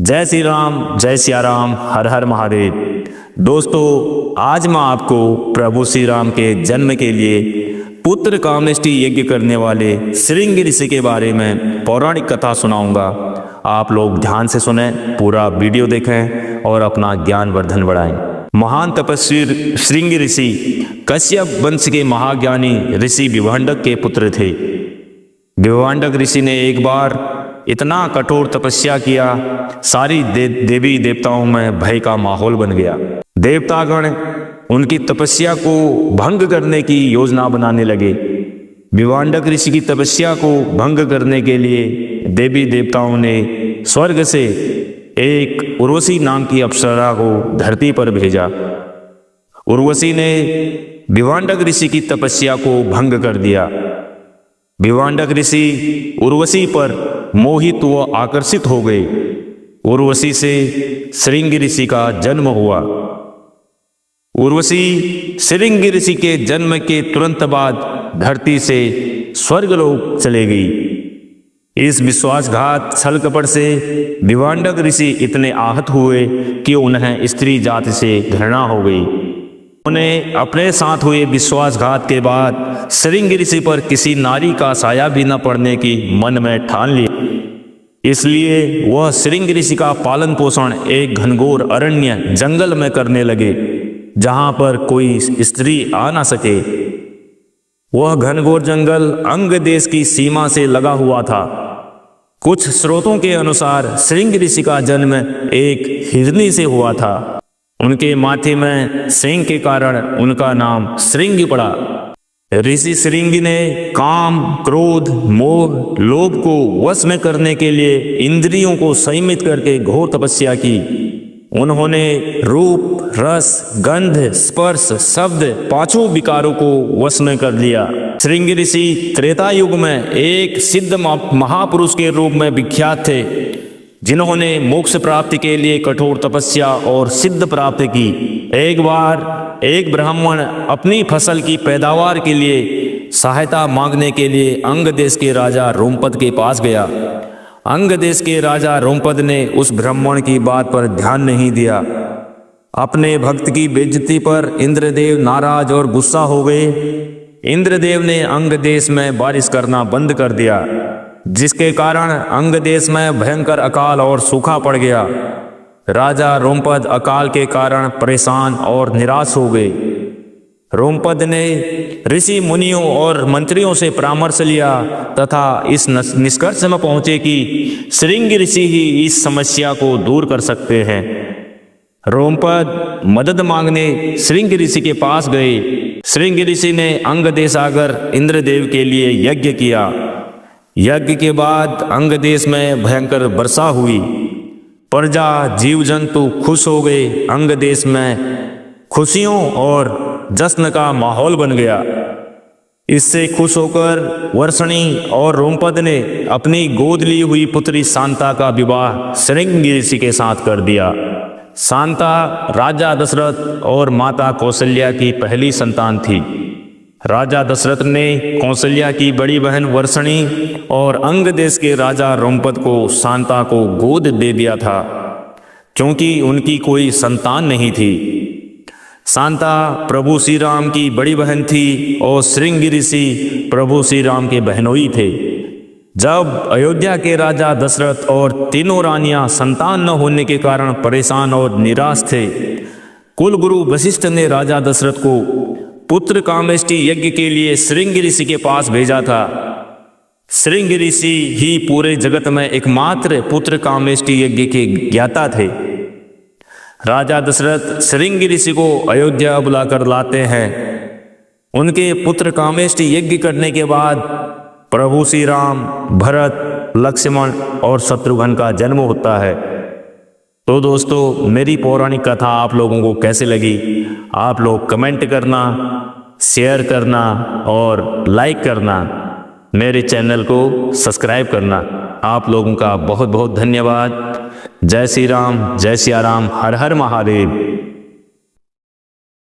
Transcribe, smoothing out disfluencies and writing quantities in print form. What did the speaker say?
जय श्री राम, जय सिया राम, हर हर महादेव। दोस्तों, आज मैं आपको प्रभु श्री राम के जन्म के लिए पुत्र कामेष्टि यज्ञ करने वाले श्रृंग ऋषि के बारे में पौराणिक कथा सुनाऊंगा। आप लोग ध्यान से सुने, पूरा वीडियो देखें और अपना ज्ञान वर्धन बढ़ाएं। महान तपस्वी श्रृंग ऋषि कश्यप वंश के महाज्ञानी ऋषि विभांडक के पुत्र थे। विभांडक ऋषि ने एक बार इतना कठोर तपस्या किया, सारी देवी देवताओं में भय का माहौल बन गया। देवतागण उनकी तपस्या को भंग करने की योजना बनाने लगे। विभांडक ऋषि की तपस्या को भंग करने के लिए देवी देवताओं ने स्वर्ग से एक उर्वशी नाम की अप्सरा को धरती पर भेजा। उर्वशी ने विभांडक ऋषि की तपस्या को भंग कर दिया। विभांडक ऋषि उर्वशी पर मोहित व आकर्षित हो गए। उर्वशी से श्रृंग ऋषि का जन्म हुआ। उर्वशी श्रृंग ऋषि के जन्म के तुरंत बाद धरती से स्वर्गलोक चले गई। इस विश्वासघात छल कपट से विभांडक ऋषि इतने आहत हुए कि उन्हें स्त्री जाति से घृणा हो गई। उन्हें अपने साथ हुए विश्वासघात के बाद श्रृंग ऋषि पर किसी नारी का साया भी न पड़ने की मन में ठान लिया। इसलिए वह श्रृंग ऋषि का पालन पोषण एक घनघोर अरण्य जंगल में करने लगे, जहां पर कोई स्त्री आ न सके। वह घनघोर जंगल अंग देश की सीमा से लगा हुआ था। कुछ स्रोतों के अनुसार श्रृंग ऋषि का जन्म एक हिरनी से हुआ था। उनके माथे में श्रृंग के कारण उनका नाम श्रृंग पड़ा। ऋषि श्रृंग ने काम, क्रोध, मोह, लोभ को वश में करने के लिए इंद्रियों को संयमित करके घोर तपस्या की। उन्होंने रूप, रस, गंध, स्पर्श, शब्द पांचों विकारों को वश में कर लिया। श्रृंग ऋषि त्रेता युग में एक सिद्ध महापुरुष के रूप में विख्यात थे, जिन्होंने मोक्ष प्राप्ति के लिए कठोर तपस्या और सिद्ध प्राप्त की। एक बार एक ब्राह्मण अपनी फसल की पैदावार के लिए सहायता मांगने के लिए अंग देश के राजा रोमपद के पास गया। अंग देश के राजा रोमपद ने उस ब्राह्मण की बात पर ध्यान नहीं दिया। अपने भक्त की बेइज्जती पर इंद्रदेव नाराज और गुस्सा हो गए। इंद्रदेव ने अंग देश में बारिश करना बंद कर दिया, जिसके कारण अंग देश में भयंकर अकाल और सूखा पड़ गया। राजा रोमपद अकाल के कारण परेशान और निराश हो गए। रोमपद ने ऋषि मुनियों और मंत्रियों से परामर्श लिया तथा इस निष्कर्ष में पहुंचे कि श्रृंग ऋषि ही इस समस्या को दूर कर सकते हैं। रोमपद मदद मांगने श्रृंग ऋषि के पास गए। श्रृंग ऋषि ने अंग देश आकर इंद्रदेव के लिए यज्ञ किया। यज्ञ के बाद अंग देश में भयंकर वर्षा हुई। प्रजा, जीव जंतु खुश हो गए। अंग देश में खुशियों और जश्न का माहौल बन गया। इससे खुश होकर वर्षणी और रोमपद ने अपनी गोद ली हुई पुत्री शांता का विवाह श्रृंग ऋषि के साथ कर दिया। शांता राजा दशरथ और माता कौशल्या की पहली संतान थी। राजा दशरथ ने कौशल्या की बड़ी बहन वर्षणी और अंग देश के राजा रोमपद को शांता को गोद दे दिया था, क्योंकि उनकी कोई संतान नहीं थी। शांता प्रभु श्री राम की बड़ी बहन थी और श्रृंग ऋषि प्रभु श्री राम के बहनोई थे। जब अयोध्या के राजा दशरथ और तीनों रानियां संतान न होने के कारण परेशान और निराश थे, कुलगुरु वशिष्ठ ने राजा दशरथ को पुत्र कामेष्टि यज्ञ के लिए श्रृंग ऋषि के पास भेजा था। श्रृंग ऋषि ही पूरे जगत में एकमात्र पुत्र कामेष्टि यज्ञ के ज्ञाता थे। राजा दशरथ श्रृंग ऋषि को अयोध्या बुलाकर लाते हैं। उनके पुत्र कामेष्टि यज्ञ करने के बाद प्रभु श्री राम, भरत, लक्ष्मण और शत्रुघ्न का जन्म होता है। तो दोस्तों, मेरी पौराणिक कथा आप लोगों को कैसे लगी? आप लोग कमेंट करना, शेयर करना और लाइक करना। मेरे चैनल को सब्सक्राइब करना। आप लोगों का बहुत बहुत धन्यवाद। जय श्री राम, जय सिया राम, हर हर महादेव।